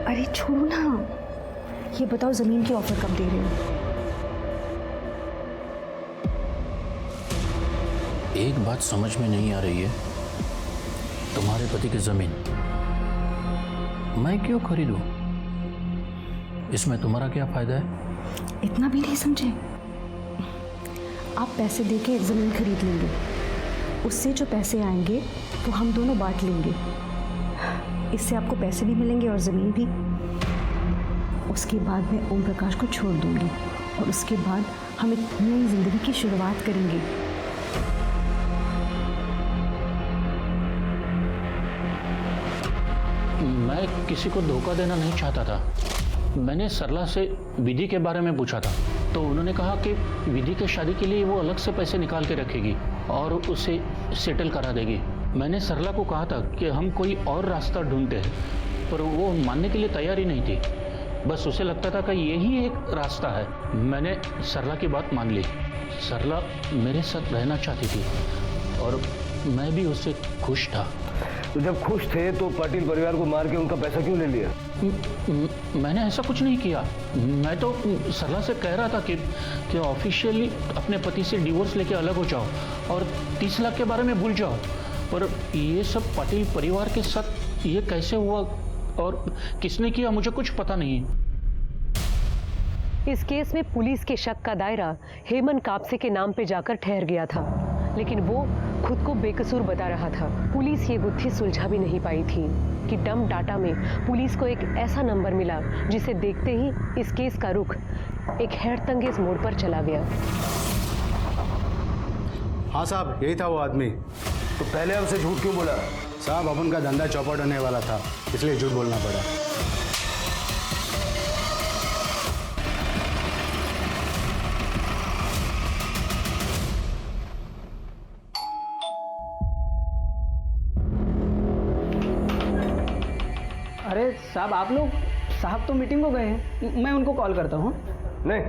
अरे छोड़ो ना, ये बताओ जमीन की ऑफर कब दे रहे हो? एक बात समझ में नहीं आ रही है, तुम्हारे पति की जमीन मैं क्यों खरीदूं? इसमें तुम्हारा क्या फायदा है? इतना भी नहीं समझे? आप पैसे देके जमीन खरीद लेंगे, उससे जो पैसे आएंगे वो हम दोनों बांट लेंगे। इससे आपको पैसे भी मिलेंगे और ज़मीन भी। उसके बाद मैं ओम प्रकाश को छोड़ दूंगी और उसके बाद हम एक नई जिंदगी की शुरुआत करेंगे। मैं किसी को धोखा देना नहीं चाहता था। मैंने सरला से विधि के बारे में पूछा था, तो उन्होंने कहा कि विधि के शादी के लिए वो अलग से पैसे निकाल के रखेगी और उसे सेटल करा देगी। मैंने सरला को कहा था कि हम कोई और रास्ता ढूंढते हैं, पर वो मानने के लिए तैयार ही नहीं थी। बस उसे लगता था कि यही एक रास्ता है। मैंने सरला की बात मान ली। सरला मेरे साथ रहना चाहती थी और मैं भी उससे खुश था। तो जब खुश थे तो पाटिल परिवार को मार के उनका पैसा क्यों ले लिया? मैंने ऐसा कुछ नहीं किया। मैं तो सरला से कह रहा था कि ऑफिशियली अपने पति से डिवोर्स लेके अलग हो जाओ और 30 लाख के बारे में भूल जाओ। पर ये सब पाटिल परिवार के साथ ये कैसे हुआ और किसने किया, मुझे कुछ पता नहीं। इस केस में पुलिस के शक का दायरा हेमंत कापसे के नाम पे जाकर ठहर गया था, लेकिन वो खुद को बेकसूर बता रहा था। पुलिस ये गुत्थी सुलझा भी नहीं पाई थी कि डंप डाटा में पुलिस को एक ऐसा नंबर मिला जिसे देखते ही इस केस का रुख एक हैरतअंगेज मोड़ पर चला गया। हाँ साहब, यही था वो आदमी। तो पहले हमसे झूठ क्यों बोला? साहब, अपन का धंधा चौपट होने वाला था, इसलिए झूठ बोलना पड़ा। अरे साहब, आप लोग? साहब तो मीटिंग को गए हैं, मैं उनको कॉल करता हूँ। नहीं,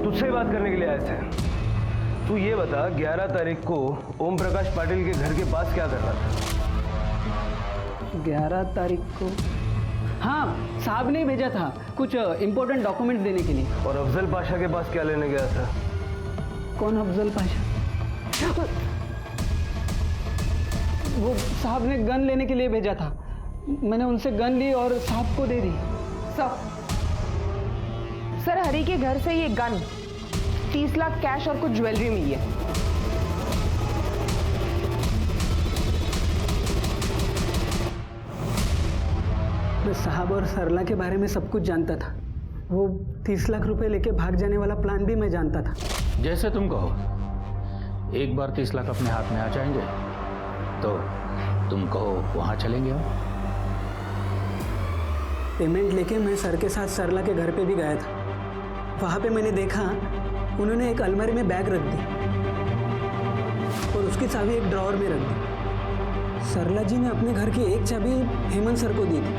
तुझसे बात करने के लिए आए थे। तू ये बता, 11 तारीख को ओम प्रकाश पाटिल के घर के पास क्या कर रहा था? 11 तारीख को? हाँ, साहब ने भेजा था कुछ इम्पोर्टेंट डॉक्यूमेंट देने के लिए। और अफजल पाशा के पास क्या लेने गया था? कौन अफजल पाशा? वो साहब ने गन लेने के लिए भेजा था। मैंने उनसे गन ली और साहब को दे दी। सर, हरी के घर से ये गन, 30 लाख कैश और कुछ ज्वेलरी मिली है। मैं साहब और सरला के बारे में सब कुछ जानता था। वो 30 लाख रुपए लेके भाग जाने वाला प्लान भी मैं जानता था। जैसे तुम कहो। एक बार 30 लाख अपने हाथ में आ जाएंगे तो तुम कहो वहां चलेंगे हम। पेमेंट लेके मैं सर के साथ सरला के घर पे भी गया था। वहाँ पे मैंने देखा उन्होंने एक अलमारी में बैग रख दी और उसकी चाबी एक ड्रॉअर में रख दी। सरला जी ने अपने घर की एक चाबी हेमंत सर को दी थी।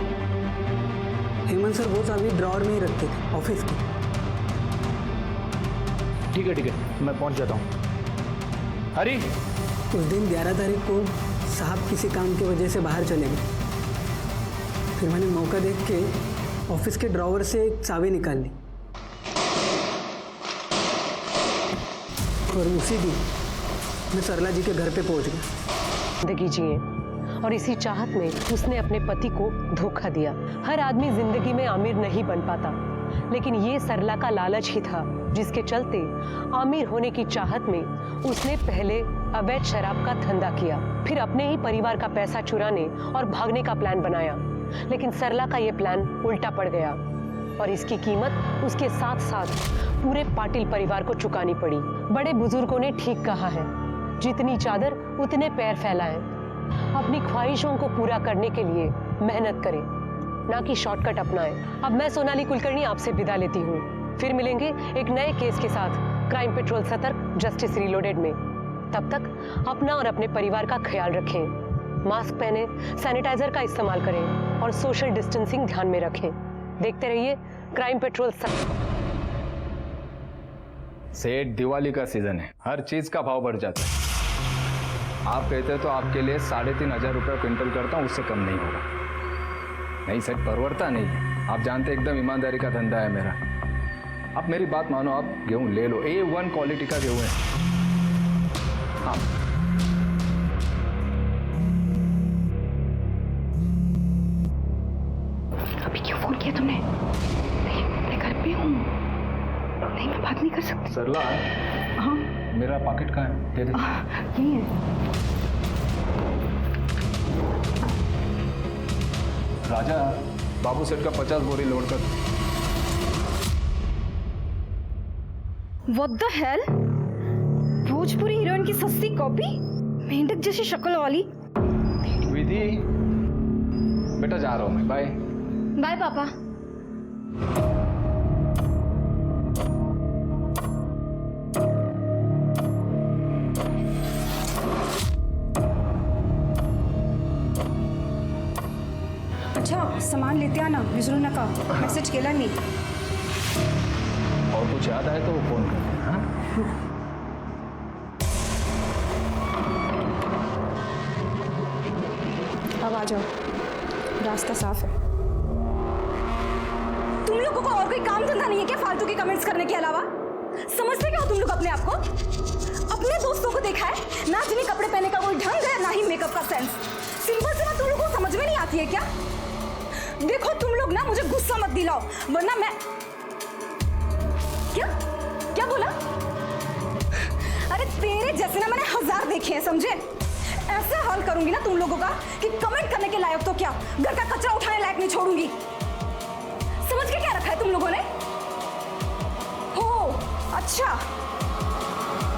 हेमंत सर वो चाबी ड्रॉअर में ही रखते थे ऑफिस की। ठीक है, मैं पहुंच जाता हूँ। हरी, उस दिन 11 तारीख को साहब किसी काम की वजह से बाहर चले गए। फिर मैंने मौका देख के ऑफिस के ड्रॉअर से एक चाबी निकाल ली और उसी दिन मैं सरला जी के घर पे पहुंच गया। जिंदगी जिए और इसी चाहत में उसने अपने पति को धोखा दिया। हर आदमी जिंदगी में आमिर नहीं बन पाता, लेकिन ये सरला का लालच ही था जिसके चलते आमिर होने की चाहत में उसने पहले अवैध शराब का धंधा किया, फिर अपने ही परिवार का पैसा चुराने और भागने का प्लान बनाया। लेकिन सरला का ये प्लान उल्टा पड़ गया और इसकी कीमत उसके साथ साथ पूरे पाटिल परिवार को चुकानी पड़ी। बड़े बुजुर्गों ने ठीक कहा है, जितनी चादर उतने पैर फैलाएं। अपनी ख्वाहिशों को पूरा करने के लिए मेहनत करें, ना कि शॉर्टकट अपनाएं। अब मैं सोनाली कुलकर्णी आपसे विदा लेती हूँ। फिर मिलेंगे एक नए केस के साथ क्राइम पेट्रोल सतर्क जस्टिस रीलोडेड में। तब तक अपना और अपने परिवार का ख्याल रखें, मास्क पहने, सैनिटाइजर का इस्तेमाल करें और सोशल डिस्टेंसिंग ध्यान में रखें। देखते रहिए क्राइम पेट्रोल सतर्क। सेठ, दिवाली का सीजन है, हर चीज का भाव बढ़ जाता है। आप कहते तो आपके लिए 3,500 रुपये क्विंटल करता हूँ, उससे कम नहीं होगा। नहीं सेठ, परवड़ता नहीं है। आप जानते एकदम ईमानदारी का धंधा है मेरा। आप मेरी बात मानो, आप गेहूं ले लो, A1 क्वालिटी का गेहूं है। हाँ, अभी क्यों फोन किया तुमने? नहीं, मैं घर पे हूँ। नहीं, मैं बात नहीं कर सकती। सरला, हाँ मेरा पॉकेट कहाँ है? दे दे। यही है। राजा, बाबू सेठ का 50 बोरी लोड कर। What the hell? Bhojpuri heroine की सस्ती कॉपी, मेंढक जैसी शक्ल वाली। विधि, बेटा जा रहा हूँ मैं, बाय। बाय पापा। अच्छा, सामान लेते आना, विसरू नका। मेसेज केला मी। और कुछ याद आए तो फोन कर। हाँ? अब आ जाओ, रास्ता साफ है। तुम लोगों को और कोई काम धंधा नहीं है क्या फालतू के कमेंट्स करने के अलावा? समझते क्या हो तुम लोग अपने आप को? अपने दोस्तों को देखा है ना, जिन्हें कपड़े पहनने का कोई ढंग है ना ही मेकअप का सेंस। सिंपल सी बात तुम लोगों को समझ में नहीं आती है क्या? देखो तुम लोग ना मुझे गुस्सा मत दिलाओ, वरना मैं क्या क्या बोला? अरे तेरे जैसे ना मैंने 1000 देखे हैं, समझे? ऐसा हाल करूंगी ना तुम लोगों का कि कमेंट करने के लायक तो क्या, घर का कचरा उठाने लायक नहीं छोड़ूंगी। समझ के क्या रखा है तुम लोगों ने? हो अच्छा,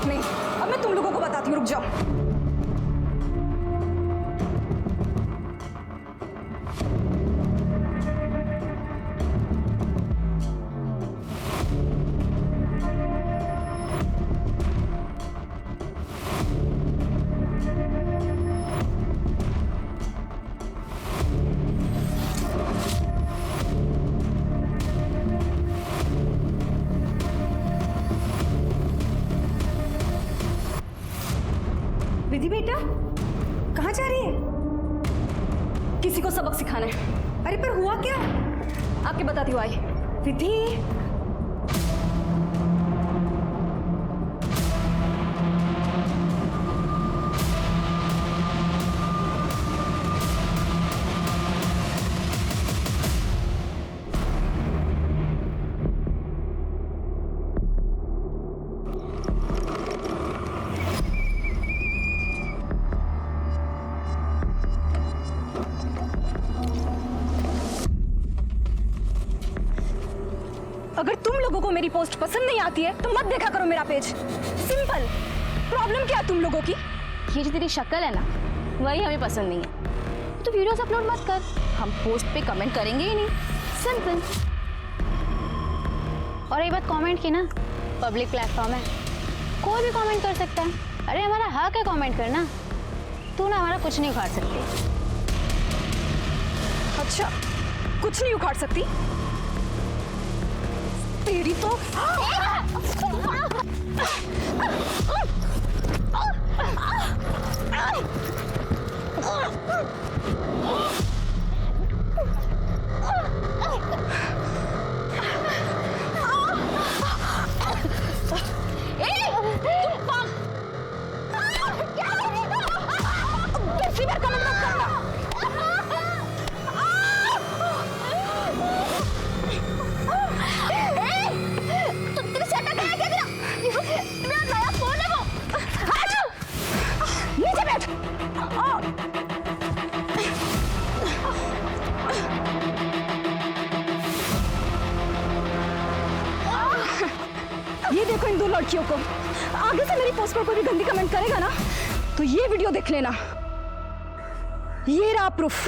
नहीं अब मैं तुम लोगों को बताती हूँ, रुक जाओ। विधि बेटा, कहाँ जा रही है? किसी को सबक सिखाना है। अरे पर हुआ क्या? आपके बताती हूँ। आई विधि, अगर तुम लोगों को मेरी पोस्ट पसंद नहीं आती है तो मत देखा करो मेरा पेज। सिंपल। प्रॉब्लम क्या है तुम लोगों की? ये जो तेरी शक्ल है ना, वही हमें पसंद नहीं है। तो वीडियोस अपलोड मत कर, हम पोस्ट पे कमेंट करेंगे ही नहीं। सिंपल। और ये बात कमेंट की ना, पब्लिक प्लेटफॉर्म है, कोई भी कमेंट कर सकता है। अरे हमारा हक है कमेंट करना, तू ना हमारा कुछ नहीं उखाड़ सकती। अच्छा, कुछ नहीं उखाड़ सकती? तेरी तो ये देखो इन दो लड़कियों को। आगे से मेरी पोस्ट पर कोई भी गंदी कमेंट करेगा ना तो ये वीडियो देख लेना। ये रहा प्रूफ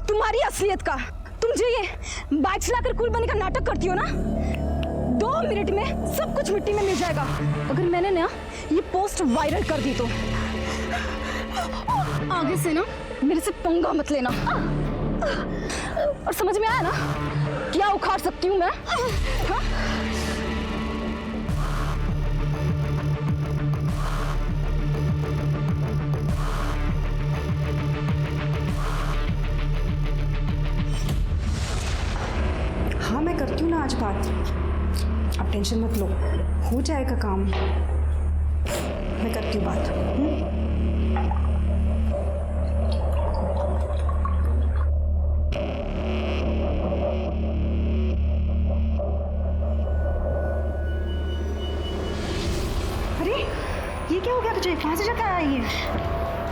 तुम्हारी असलियत का। तुम जो ये बाइक चलाकर कूल बनने का नाटक करती हो ना, 2 मिनट में सब कुछ मिट्टी में मिल जाएगा। अगर मैंने ना ये पोस्ट वायरल कर दी तो आगे से ना मेरे से पंगा मत लेना। और समझ में आया ना क्या उखाड़ सकती हूँ मैं? हाँ? मैं करती हूँ ना आज बात, आप टेंशन मत लो, हो जाएगा काम। मैं करती हूँ बात। अरे ये क्या हो गया तुझे? कहाँ से जाकर आई है?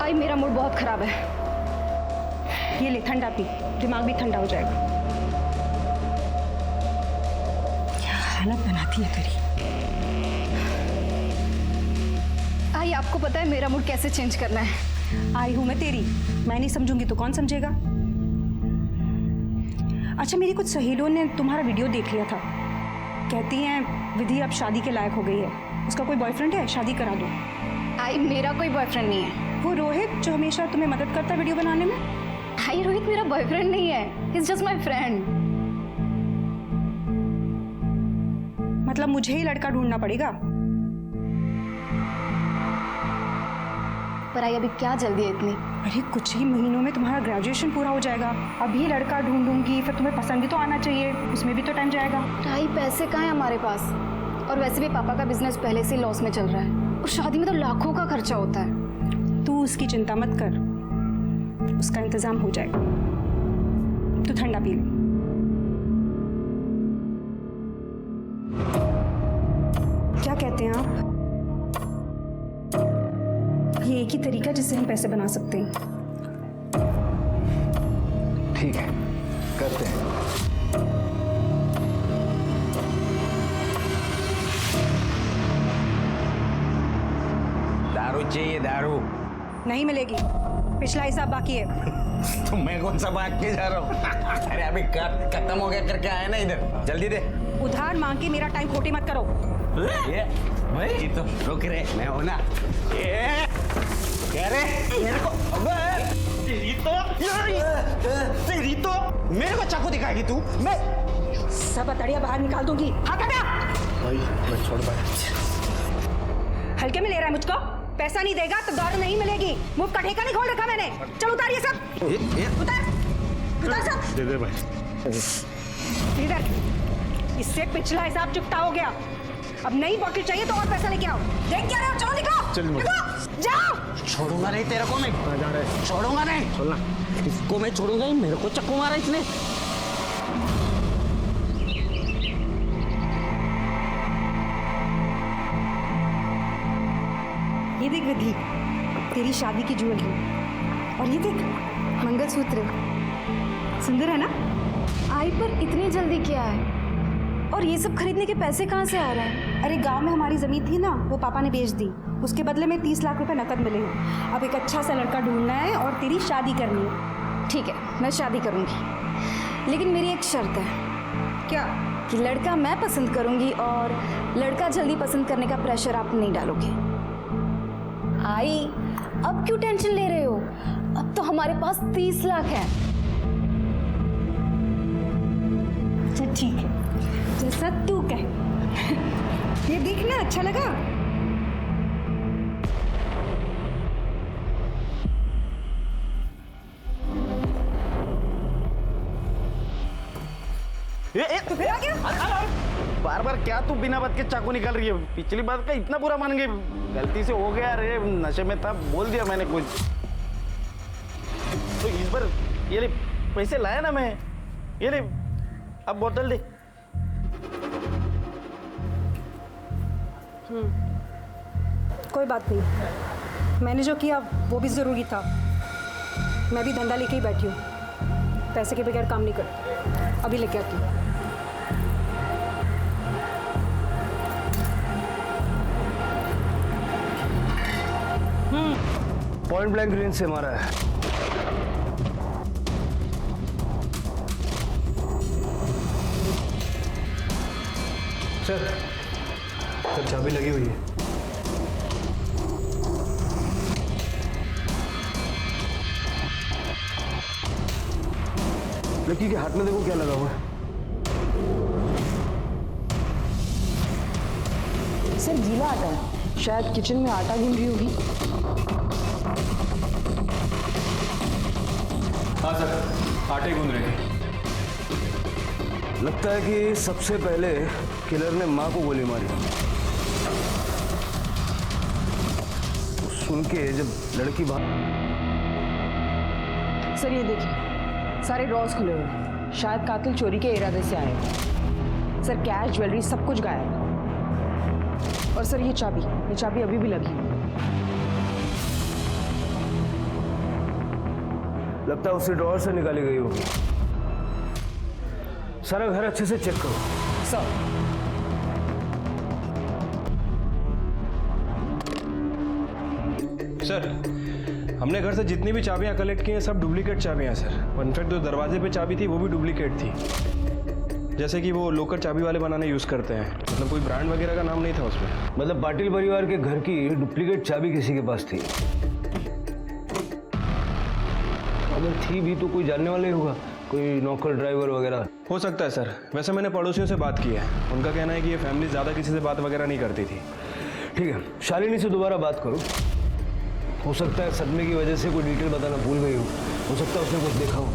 आई मेरा मूड बहुत खराब है। ये ले ठंडा पी, दिमाग भी ठंडा हो जाएगा। क्या हालत बनाती है तेरी। आई आपको पता है मेरा मूड कैसे चेंज करना है? आई हूं मैं तेरी, मैं नहीं समझूंगी तो कौन समझेगा? अच्छा मेरी कुछ सहेलियों ने तुम्हारा वीडियो देख लिया था, कहती हैं विधि अब शादी के लायक हो गई है, उसका कोई बॉयफ्रेंड है, शादी करा दो। आई मेरा कोई बॉयफ्रेंड नहीं है। वो रोहित जो हमेशा तुम्हें मदद करता है वीडियो बनाने में? आई रोहित मेरा बॉयफ्रेंड नहीं है, इट्स जस्ट माय फ्रेंड। मतलब मुझे ही लड़का ढूंढना पड़ेगा? पर आई अभी क्या जल्दी है इतनी? अरे कुछ ही महीनों में तुम्हारा ग्रेजुएशन पूरा हो जाएगा, अभी लड़का ढूंढूंगी फिर तुम्हें पसंद भी तो आना चाहिए, उसमें भी तो टाइम जाएगा। आई पैसे कहाँ हैं हमारे पास, और वैसे भी पापा का बिजनेस पहले से लॉस में चल रहा है, और शादी में तो लाखों का खर्चा होता है। तू उसकी चिंता मत कर, उसका इंतजाम हो जाएगा। तू ठंडा पी ले। क्या कहते हैं आप? ये एक ही तरीका जिससे हम पैसे बना सकते हैं। ठीक है, करते हैं। दारू चाहिए? दारू नहीं मिलेगी, पिछला हिसाब बाकी है। तो मैं कौन सा भाग के जा रहा हूँ? अरे अभी खत्म हो गया करके आया ना इधर, जल्दी दे। उधार मांग के मेरा टाइम खोटी मत करो। ये भाई तो रुक रे, मैं हूं ना। ये कह रहे मेरे को, तेरी तो मेरे को चाकू दिखाएगी तू? मैं सब अतड़िया बाहर निकाल दूंगी। हाँ क्या? भाई मैं छोड़ पाया। हल्के में ले रहा है मुझको? पैसा नहीं देगा तो दारू नहीं मिलेगी। मुफ्त का ठेका नहीं खोल रखा मैंने। चल उतार ये सब। उतार सब। दे दे भाई। इधर, इससे पिछला हिसाब चुकता हो गया। अब नई बोतल चाहिए तो और पैसा लेके आओ। देख क्या रहे हो? चलो निकलो। चल निकलो, जाओ। छोड़ूंगा नहीं तेरे को, मैं जा रहे हैं। छोड़ूंगा नहीं। चलना। इसको मैं छोड़ूंगा ही, मेरे को चक्कू मारा इसने। ये देख विधि, तेरी शादी की ज्वेलरी, और ये देख मंगलसूत्र, सुंदर है ना? आई पर इतनी जल्दी क्या है? और ये सब खरीदने के पैसे कहाँ से आ रहे हैं? अरे गांव में हमारी जमीन थी ना, वो पापा ने बेच दी, उसके बदले में 30 लाख रुपए नकद मिले हैं। अब एक अच्छा सा लड़का ढूंढना है और तेरी शादी करनी है। ठीक है, मैं शादी करूँगी, लेकिन मेरी एक शर्त है। क्या? कि लड़का मैं पसंद करूँगी और लड़का जल्दी पसंद करने का प्रेशर आप नहीं डालोगे। आई, अब क्यों टेंशन ले रहे हो? अब तो हमारे पास 30 लाख है। अच्छा ठीक है, जैसा तू कह। ये देखना अच्छा लगा? तो फिर आ गया? बार बार क्या तू बिना बात के चाकू निकाल रही है? पिछली बात का इतना बुरा मान गई? गलती से हो गया रे, नशे में था, बोल दिया मैंने कुछ। तो इस बार ये ले पैसे लाया ना मैं, ये ले अब बोतल दे। कोई बात नहीं, मैंने जो किया वो भी ज़रूरी था। मैं भी धंधा लेके ही बैठी हूँ, पैसे के बगैर काम नहीं करती। अभी लेके आती हूँ। पॉइंट ब्लैंक रेंज से मारा है। सर चाबी लगी हुई है। लड़की के हाथ में देखो क्या लगा हुआ है। सर गीला आटा है, शायद किचन में आटा गूंद रही होगी। हाँ सर, आटे गूंद रहे थे। लगता है कि सबसे पहले किलर ने माँ को गोली मारी। सुन के जब लड़की सर ये देखिए, सारे ड्रॉर्स खुले हुए हैं। शायद कातिल चोरी के इरादे से आए हैं। सर कैश, ज्वेलरी सब कुछ गायब है। और सर ये चाबी अभी भी लगी हुई है। लगता है उसी ड्रॉर से निकाली गई होगी। सारा घर अच्छे से चेक करो। सर सर, हमने घर से जितनी भी चाबियां कलेक्ट की हैं सब डुप्लीकेट चाबियां सर। इनफैक्ट जो दरवाजे पे चाबी थी वो भी डुप्लीकेट थी, जैसे कि वो लोकर चाबी वाले बनाने यूज़ करते हैं। मतलब कोई ब्रांड वगैरह का नाम नहीं था उसमें। मतलब पाटिल परिवार के घर की डुप्लीकेट चाबी किसी के पास थी। अगर थी भी तो कोई जानने वाला ही होगा, कोई नौकर ड्राइवर वगैरह। हो सकता है सर। वैसे मैंने पड़ोसियों से बात की है, उनका कहना है कि ये फैमिली ज़्यादा किसी से बात वगैरह नहीं करती थी। ठीक है, शालिनी से दोबारा बात करो। हो सकता है सदमे की वजह से कोई डिटेल बताना भूल गई हो सकता है उसने कुछ देखा हो।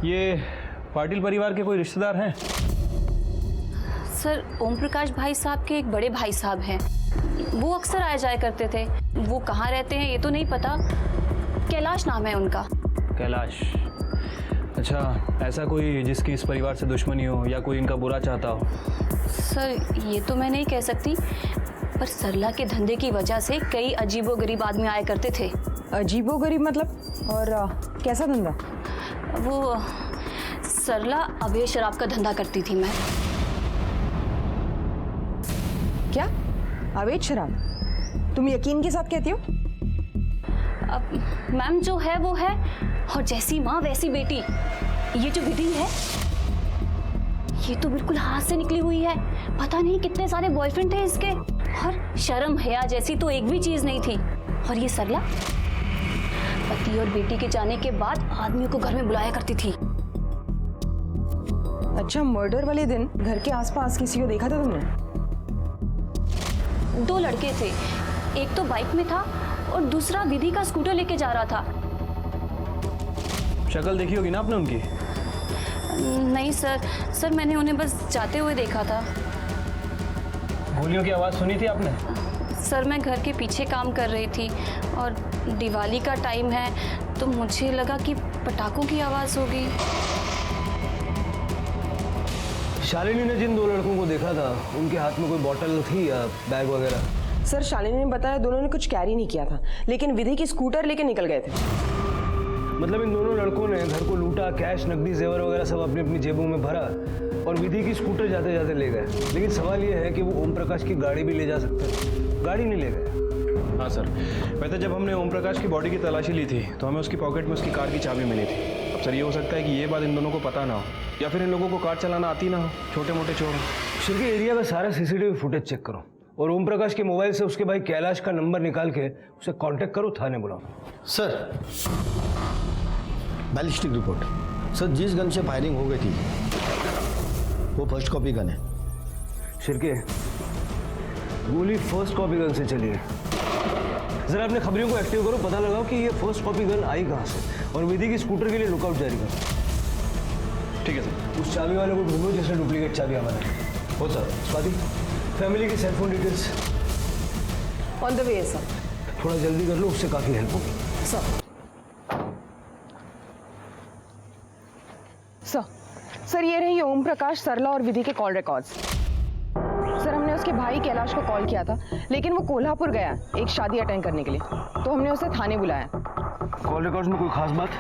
ये पाटिल परिवार के कोई रिश्तेदार हैं? सर, ओम प्रकाश भाई साहब के एक बड़े भाई साहब हैं। वो अक्सर आया जाया करते थे। वो कहाँ रहते हैं ये तो नहीं पता। कैलाश नाम है उनका। कैलाश? अच्छा, ऐसा कोई जिसकी इस परिवार से दुश्मनी हो या कोई इनका बुरा चाहता हो? सर ये तो मैं नहीं कह सकती, पर सरला के धंधे की वजह से कई अजीबोगरीब आदमी आया करते थे। अजीबोगरीब मतलब? और कैसा धंधा? वो सरला अवैध शराब का धंधा करती थी। मैं क्या? अवैध शराब? तुम यकीन के साथ कहती हो? अब मैम जो है वो है, और जैसी माँ वैसी बेटी। ये जो विधि है ये तो बिल्कुल हाथ से निकली हुई है। पता नहीं कितने सारे बॉयफ्रेंड थे इसके, और शर्म हया जैसी तो एक भी चीज नहीं थी। और ये सरला पति और बेटी के जाने के बाद आदमियों को घर में बुलाया करती थी। अच्छा, मर्डर वाले दिन घर के आसपास किसी को देखा था तुमने? 2 लड़के थे, एक तो बाइक में था और दूसरा विधि का स्कूटर लेके जा रहा था। शक्ल देखी होगी ना आपने उनकी? नहीं सर मैंने उन्हें बस जाते हुए देखा था। गोलियों की आवाज़ सुनी थी आपने? सर मैं घर के पीछे काम कर रही थी और दिवाली का टाइम है तो मुझे लगा कि पटाखों की आवाज़ होगी। शालिनी ने जिन 2 लड़कों को देखा था उनके हाथ में कोई बॉटल थी या बैग वगैरह? सर शालिनी ने बताया दोनों ने कुछ कैरी नहीं किया था, लेकिन विधि की स्कूटर लेके निकल गए थे। मतलब इन दोनों लड़कों ने घर को लूटा, कैश, नकदी, जेवर वगैरह सब अपनी अपनी जेबों में भरा और विधि की स्कूटर जाते जाते ले गए। लेकिन सवाल ये है कि वो ओम प्रकाश की गाड़ी भी ले जा सकते, गाड़ी नहीं ले गए। हाँ सर, वैसे जब हमने ओम प्रकाश की बॉडी की तलाशी ली थी तो हमें उसकी पॉकेट में उसकी कार की चाबी मिली थी। अब सर ये हो सकता है कि ये बात इन दोनों को पता ना हो, या फिर इन लोगों को कार चलाना आती ना हो, छोटे मोटे चोर। शिरके एरिया का सारा सीसीटीवी फुटेज चेक करो और ओम प्रकाश के मोबाइल से उसके भाई कैलाश का नंबर निकाल के उसे कांटेक्ट करो, थाने बुलाओ। Sir ballistic report. सर जिस गन से फायरिंग हो गई थी वो फर्स्ट कॉपी गन है। शिरके गोली फर्स्ट कॉपी गन से चली है। जरा अपने खबरियों को एक्टिव करो, पता लगाओ कि ये फर्स्ट कॉपी गन आई कहाँ से और विधि की स्कूटर के लिए लुकआउट जारी करो। ठीक है सर। उस चाबी वाले को ढूंढो जिसने डुप्लीकेट चाबी हमारे। हो सर। स्वाति, फैमिली की cellphone details on the way sir. थोड़ा जल्दी कर लो, उससे काफ़ी हेल्प होगी। सर ये रही ओम प्रकाश, सरला और विधि के कॉल रिकॉर्ड्स। सर हमने उसके भाई कैलाश को कॉल किया था, लेकिन वो कोल्हापुर गया एक शादी अटेंड करने के लिए, तो हमने उसे थाने बुलाया। कॉल रिकॉर्ड्स में कोई खास बात?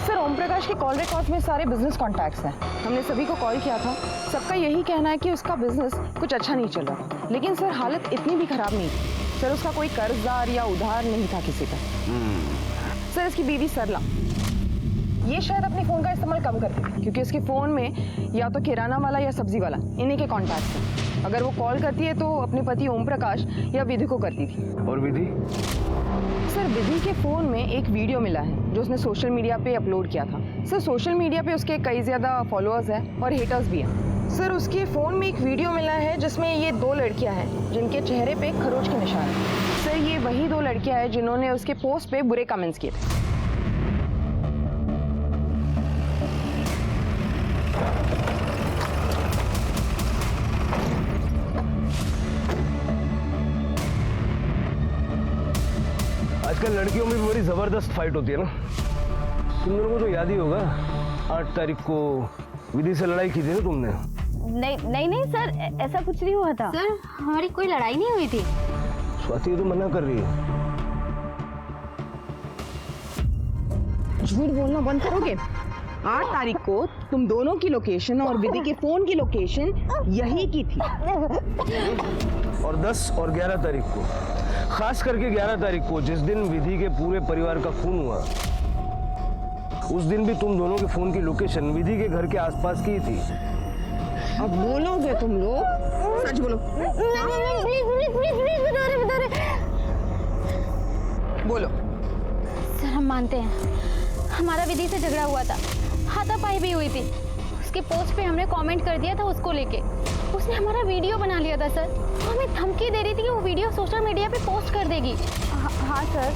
सर ओम प्रकाश के कॉल रिकॉर्ड्स में सारे बिजनेस कॉन्टैक्ट्स हैं। हमने सभी को कॉल किया था, सबका यही कहना है कि उसका बिजनेस कुछ अच्छा नहीं चल रहा। लेकिन सर हालत इतनी भी खराब नहीं थी। सर उसका कोई कर्जदार या उधार नहीं था किसी का। सर इसकी बीवी सरला, ये शायद अपने फ़ोन का इस्तेमाल कम करती थी, क्योंकि उसके फ़ोन में या तो किराना वाला या सब्जी वाला इन्हीं के कॉन्टैक्ट्स हैं। अगर वो कॉल करती है तो अपने पति ओम प्रकाश या विधि को करती थी। और विधि? सर विधि के फ़ोन में एक वीडियो मिला है जो उसने सोशल मीडिया पे अपलोड किया था। सर सोशल मीडिया पे उसके कई ज़्यादा फॉलोअर्स हैं और हेटर्स भी हैं। सर उसके फ़ोन में एक वीडियो मिला है जिसमें ये 2 लड़कियां हैं जिनके चेहरे पे खरोच के निशान हैं। सर ये वही 2 लड़कियां हैं जिन्होंने उसके पोस्ट पे बुरे कमेंट्स किए थे। लड़कियों में भी बड़ी जबरदस्त फाइट होती है ना। तुम लोगों को तो याद ही होगा 8 तारीख को विधि से लड़ाई की थी ना तुमने। नहीं सर, ऐसा कुछ नहीं हुआ था। सर हमारी कोई लड़ाई नहीं हुई थी। स्वाति तो मना कर रही है। झूठ बोलना बंद करोगे? 8 तारीख को तुम दोनों की लोकेशन और विधि के फोन की लोकेशन यही की थी। और 10 और 11 तारीख को, खास करके 11 तारीख को जिस दिन विधि के पूरे परिवार का खून हुआ, उस दिन भी तुम दोनों के फोन की लोकेशन विधि के घर के आसपास की थी। अब बोलोगे तुम लोग? सच बोलो। बोलो। सर हम मानते हैं, हमारा विधि से झगड़ा हुआ था, हाथापाई भी हुई थी। उसके पोस्ट पे हमने कमेंट कर दिया था उसको लेके। उसने हमारा वीडियो बना लिया था सर। हमें धमकी दे रही थी कि वो वीडियो सोशल मीडिया पे पोस्ट कर देगी। हाँ सर,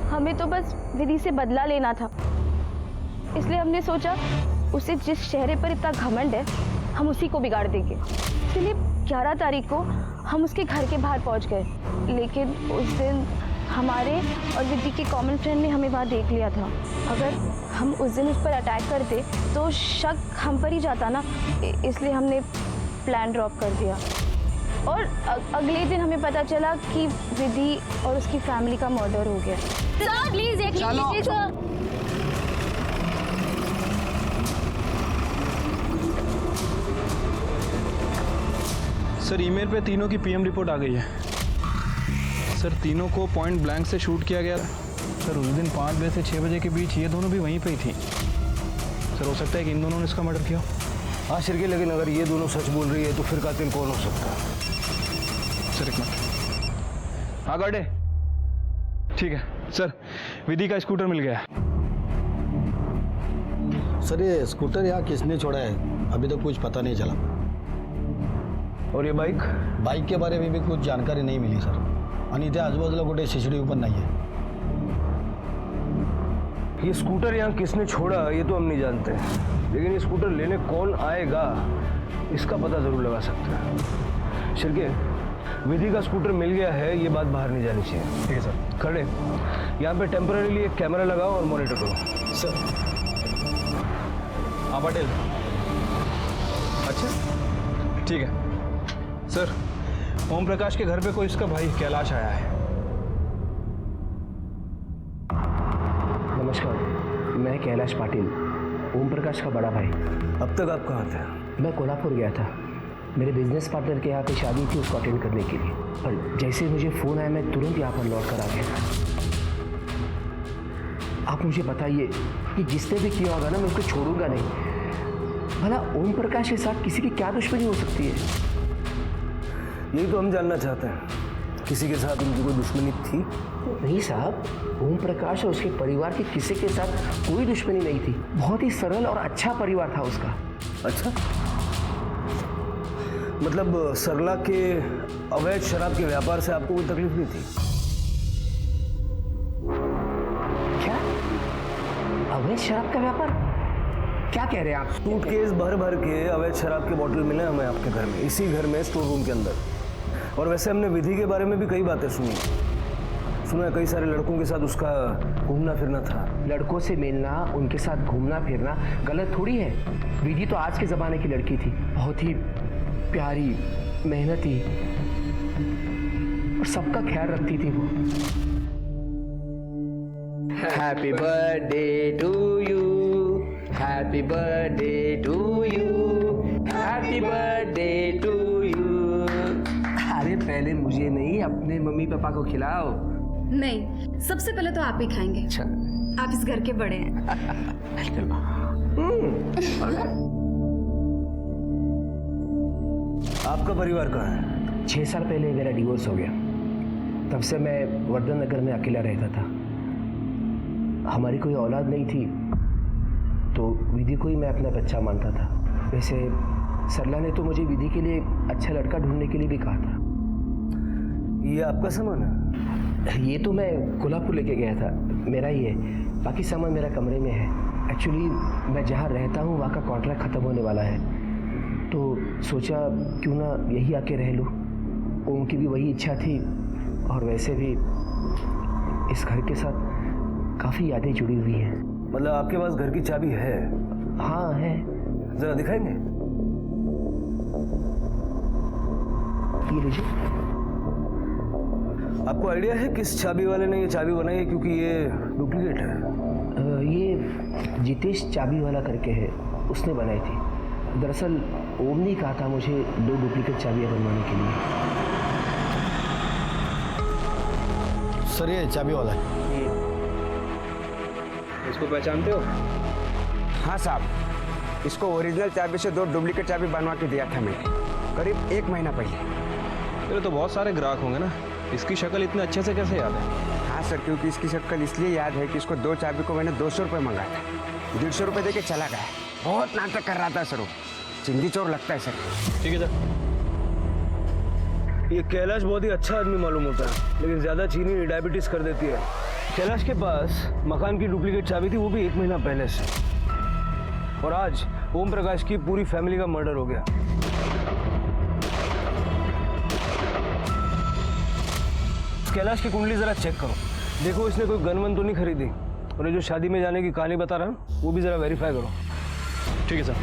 हमें तो बस विधि से बदला लेना था, इसलिए हमने सोचा उसे जिस चेहरे पर इतना घमंड है हम उसी को बिगाड़ देंगे। इसलिए 11 तारीख को हम उसके घर के बाहर पहुंच गए, लेकिन उस दिन हमारे और विधि के कॉमन फ्रेंड ने हमें वहाँ देख लिया था। अगर हम उस दिन उस पर अटैक करते तो शक हम पर ही जाता ना, इसलिए हमने प्लान ड्रॉप कर दिया। और अगले दिन हमें पता चला कि विधि और उसकी फैमिली का मर्डर हो गया। सर प्लीज एक सर ईमेल पे तीनों की पीएम रिपोर्ट आ गई है। सर तीनों को पॉइंट ब्लैंक से शूट किया गया। सर उस दिन 5 बजे से 6 बजे के बीच ये दोनों भी वहीं पे ही थी। सर हो सकता है कि इन दोनों ने इसका मर्डर किया। हाँ शिरके, लेकिन अगर ये दोनों सच बोल रही है तो फिर कातिल कौन हो सकता है? सर एक मिनट। हाँ गार्डे, ठीक है सर, विधि का स्कूटर मिल गया। सर ये स्कूटर यहाँ किसने छोड़ा है अभी तक कुछ पता नहीं चला। और ये बाइक? बाइक के बारे में भी कुछ जानकारी नहीं मिली सर, आणि इथे आजूबाजूला कुठे CCTV पण नाही है। ये स्कूटर यहाँ किसने छोड़ा ये तो हम नहीं जानते, लेकिन ये स्कूटर लेने कौन आएगा इसका पता जरूर लगा सकते हैं। शिरके, विधि का स्कूटर मिल गया है, ये बात बाहर नहीं जानी चाहिए। ठीक है सर। खड़े यहाँ पे टेम्पररीली एक कैमरा लगाओ और मॉनिटर करो। सर हाँ पटेल, अच्छा ठीक है सर। ओम प्रकाश के घर पे कोई इसका भाई कैलाश आया है। नमस्कार, मैं कैलाश पाटिल, ओम प्रकाश का बड़ा भाई। अब तक आप कहाँ थे? मैं कोल्हापुर गया था, मेरे बिजनेस पार्टनर के यहाँ पे शादी थी, उसको अटेंड करने के लिए। और जैसे मुझे फ़ोन आया मैं तुरंत यहाँ पर लौट कर आ गया। आप मुझे बताइए कि जिसने भी किया होगा ना, मैं उसको छोड़ूंगा नहीं। भला ओम प्रकाश के साथ किसी की क्या दुश्मनी हो सकती है? यही तो हम जानना चाहते हैं, किसी के साथ उनकी कोई दुश्मनी थी? नहीं साहब, ओम प्रकाश और उसके परिवार के किसी के साथ कोई दुश्मनी नहीं थी। बहुत ही सरल और अच्छा परिवार था उसका। अच्छा, मतलब सरला के अवैध शराब के व्यापार से आपको कोई तकलीफ नहीं थी? क्या अवैध शराब का व्यापार? क्या कह रहे हैं आप? सूटकेस भर भर के अवैध शराब के बोतल मिले हमें आपके घर में, इसी घर में स्टोर रूम के अंदर। और वैसे हमने विधि के बारे में भी कई बातें सुना है कई सारे लड़कों के साथ उसका घूमना फिरना था। लड़कों से मिलना, उनके साथ घूमना फिरना गलत थोड़ी है। विधि तो आज के ज़माने की लड़की थी, बहुत ही प्यारी, मेहनती और सबका ख्याल रखती थी वो। Happy birthday to you, happy birthday to you, happy birthday to you. अरे पहले मुझे नहीं, अपने मम्मी पापा को खिलाओ। नहीं, सबसे पहले तो आप ही खाएंगे। अच्छा, आप इस घर के बड़े हैं। आपका परिवार कहाँ है? 6 साल पहले मेरा डिवोर्स हो गया, तब से मैं वर्धन नगर में अकेला रहता था। हमारी कोई औलाद नहीं थी, तो विधि को ही मैं अपना बच्चा मानता था। वैसे सरला ने तो मुझे विधि के लिए अच्छा लड़का ढूंढने के लिए भी कहा था। ये आपका सामान है? ये तो मैं कोल्हापुर लेके गया था, मेरा ही है। बाकी सामान मेरा कमरे में है। एक्चुअली मैं जहाँ रहता हूँ वहाँ का कॉन्ट्रैक्ट ख़त्म होने वाला है, तो सोचा क्यों ना यही आके रह लूँ। ओम की भी वही इच्छा थी, और वैसे भी इस घर के साथ काफ़ी यादें जुड़ी हुई हैं। मतलब आपके पास घर की चाबी है? हाँ है। जरा दिखाएंगे? ये लीजिए। आपको आइडिया है किस चाबी वाले ने ये चाबी बनाई है? क्योंकि ये डुप्लीकेट है। ये जितेश चाबी वाला करके है, उसने बनाई थी। दरअसल ओम ने कहा था मुझे 2 डुप्लीकेट चाबियां बनवाने के लिए। सर ये चाबी वाला है। इसको पहचानते हो? हाँ साहब, इसको ओरिजिनल चाबी से 2 डुप्लीकेट चाबी बनवा के दिया था मैंने करीब 1 महीना पहले। तेरे तो बहुत सारे ग्राहक होंगे ना, इसकी शक्ल इतने अच्छे से कैसे याद है? हाँ सर, क्योंकि इसकी शक्ल इसलिए याद है कि इसको 2 चाबी को मैंने 200 रुपये मंगाया था, 150 रुपये दे के चला गया। बहुत नाटक कर रहा था सर वो, चिंदी चोर लगता है सर। ठीक है सर। ये कैलाश बहुत ही अच्छा आदमी मालूम होता है, लेकिन ज्यादा चीनी डायबिटीज कर देती है। कैलाश के पास मकान की डुप्लीकेट चाबी थी, वो भी 1 महीना पहले से। और आज ओम प्रकाश की पूरी फैमिली का मर्डर हो गया। कैलाश की कुंडली जरा चेक करो, देखो इसने कोई गन वन तो नहीं खरीदी। और ये जो शादी में जाने की कहानी बता रहा हूँ वो भी जरा वेरीफाई करो। ठीक है सर।